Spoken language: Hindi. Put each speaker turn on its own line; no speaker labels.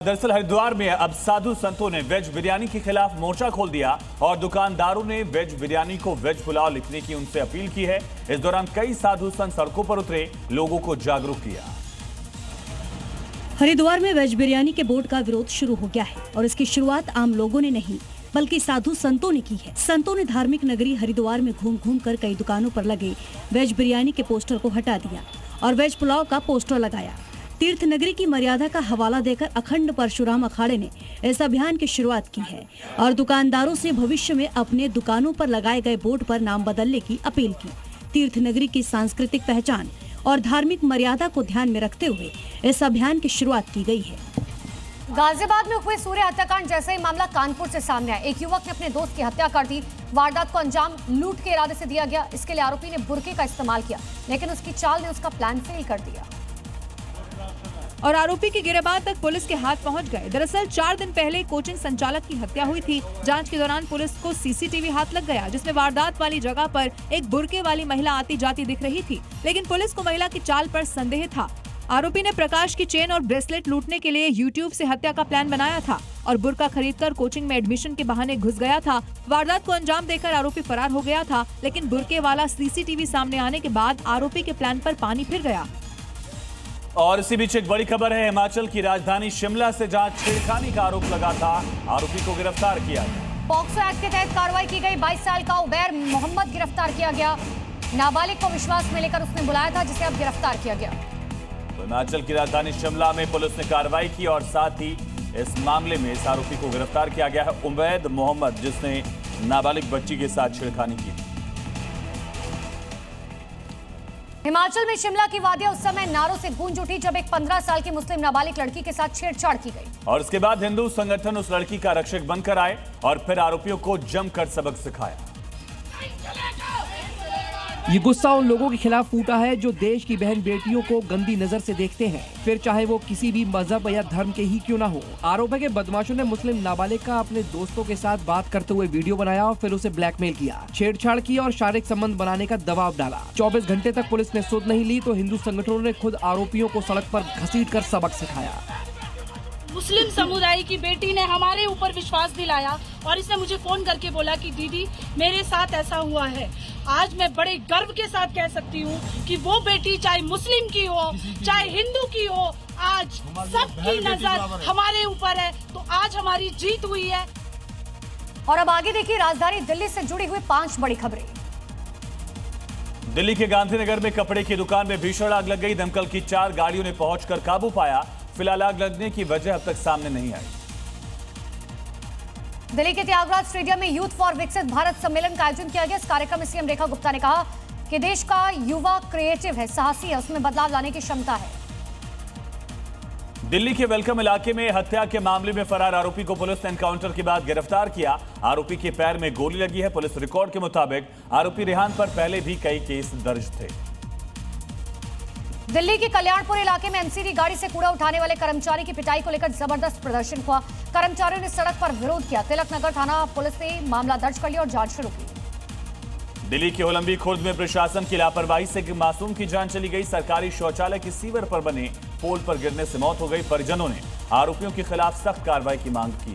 दरअसल हरिद्वार में अब साधु संतों ने वेज बिरयानी के खिलाफ मोर्चा खोल दिया और दुकानदारों ने वेज बिरयानी को वेज पुलाव लिखने की उनसे अपील की है। इस दौरान कई साधु संत सड़कों पर उतरे, लोगों को जागरूक किया।
हरिद्वार में वेज बिरयानी के बोर्ड का विरोध शुरू हो गया है और इसकी शुरुआत आम लोगों ने नहीं बल्कि साधु संतों ने की है। संतों ने धार्मिक नगरी हरिद्वार में घूम घूम कर कई दुकानों पर लगे वेज बिरयानी के पोस्टर को हटा दिया और वेज पुलाव का पोस्टर लगाया। तीर्थ नगरी की मर्यादा का हवाला देकर अखंड परशुराम अखाड़े ने इस अभियान की शुरुआत की है और दुकानदारों से भविष्य में अपने दुकानों पर लगाए गए बोर्ड पर नाम बदलने की अपील की। तीर्थ नगरी की सांस्कृतिक पहचान और धार्मिक मर्यादा को ध्यान में रखते हुए इस अभियान की शुरुआत की गई है।
गाजियाबाद में हुए सूर्य हत्याकांड जैसा ही मामला कानपुर से सामने आया। एक युवक ने अपने दोस्त की हत्या कर दी। वारदात को अंजाम लूट के इरादे से दिया गया। इसके लिए आरोपी ने बुर्के का इस्तेमाल किया, लेकिन उसकी चाल ने उसका प्लान फेल कर दिया
और आरोपी की गिरफ्तारी तक पुलिस के हाथ पहुंच गए। दरअसल 4 दिन पहले कोचिंग संचालक की हत्या हुई थी। जांच के दौरान पुलिस को सीसीटीवी हाथ लग गया, जिसमें वारदात वाली जगह पर एक बुर्के वाली महिला आती जाती दिख रही थी, लेकिन पुलिस को महिला की चाल पर संदेह था। आरोपी ने प्रकाश की चेन और ब्रेसलेट लूटने के लिए यूट्यूब से हत्या का प्लान बनाया था और बुर्का खरीदकर कोचिंग में एडमिशन के बहाने घुस गया था। वारदात को अंजाम देकर आरोपी फरार हो गया था, लेकिन बुर्के वाला सीसीटीवी सामने आने के बाद आरोपी के प्लान पर पानी फिर गया।
और इसी बीच एक बड़ी खबर है, हिमाचल की राजधानी शिमला से जहां छेड़खानी का आरोप लगा था, आरोपी को गिरफ्तार किया गया।
पॉक्सो एक्ट के तहत कार्रवाई की गई। 22 साल का उबैर मोहम्मद गिरफ्तार किया गया। नाबालिग को विश्वास में लेकर उसने बुलाया था, जिसे अब गिरफ्तार किया गया।
तो हिमाचल की राजधानी शिमला में पुलिस ने कार्रवाई की और साथ ही इस मामले में इस आरोपी को गिरफ्तार किया गया है, उबैर मोहम्मद, जिसने नाबालिग बच्ची के साथ छेड़खानी की।
हिमाचल में शिमला की वादियां उस समय नारों से गूंज उठी जब एक 15 साल की मुस्लिम नाबालिग लड़की के साथ छेड़छाड़ की गई
और इसके बाद हिंदू संगठन उस लड़की का रक्षक बनकर आए और फिर आरोपियों को जमकर सबक सिखाया।
ये गुस्सा उन लोगों के खिलाफ फूटा है जो देश की बहन बेटियों को गंदी नजर से देखते हैं, फिर चाहे वो किसी भी मजहब या धर्म के ही क्यों ना हो। आरोप है कि बदमाशों ने मुस्लिम नाबालिग का अपने दोस्तों के साथ बात करते हुए वीडियो बनाया और फिर उसे ब्लैकमेल किया, छेड़छाड़ की और शारीरिक संबंध बनाने का दबाव डाला। 24 घंटे तक पुलिस ने सुध नहीं ली तो हिंदू संगठनों ने खुद आरोपियों को सड़क पर घसीटकर सबक सिखाया।
मुस्लिम समुदाय की बेटी ने हमारे ऊपर विश्वास दिलाया और इसने मुझे फोन करके बोला कि दीदी मेरे साथ ऐसा हुआ है। आज मैं बड़े गर्व के साथ कह सकती हूँ कि वो बेटी चाहे मुस्लिम की हो चाहे हिंदू की हो, आज सबकी नजर हमारे ऊपर है, तो आज हमारी जीत हुई है।
और अब आगे देखिए राजधानी दिल्ली से जुड़ी हुई 5 बड़ी खबरें।
दिल्ली के गांधीनगर में कपड़े की दुकान में भीषण आग लग गई। दमकल की 4 गाड़ियों ने पहुंचकर काबू पाया। फिलहाल आग लगने की वजह अब तक सामने नहीं आई।
दिल्ली के त्यागराज स्टेडियम में यूथ फॉर विकसित भारत सम्मेलन का आयोजन किया गया। इस कार्यक्रम में सीएम रेखा गुप्ता ने कहा कि देश का युवा क्रिएटिव है, साहसी है, उसमें बदलाव लाने की क्षमता है।
दिल्ली के वेलकम इलाके में हत्या के मामले में फरार आरोपी को पुलिस ने एनकाउंटर के बाद गिरफ्तार किया। आरोपी के पैर में गोली लगी है। पुलिस रिकॉर्ड के मुताबिक आरोपी रेहान पर पहले भी कई केस दर्ज थे।
दिल्ली के कल्याणपुर इलाके में एमसीडी गाड़ी से कूड़ा उठाने वाले कर्मचारी की पिटाई को लेकर जबरदस्त प्रदर्शन हुआ। कर्मचारियों ने सड़क पर विरोध किया। तिलक नगर थाना पुलिस ने मामला दर्ज कर लिया और जांच शुरू की।
दिल्ली के ओलंबी खुर्द में प्रशासन की लापरवाही से एक मासूम की जान चली गई। सरकारी शौचालय की सीवर पर बने पोल पर गिरने से मौत हो गई। परिजनों ने आरोपियों के खिलाफ सख्त कार्रवाई की मांग की।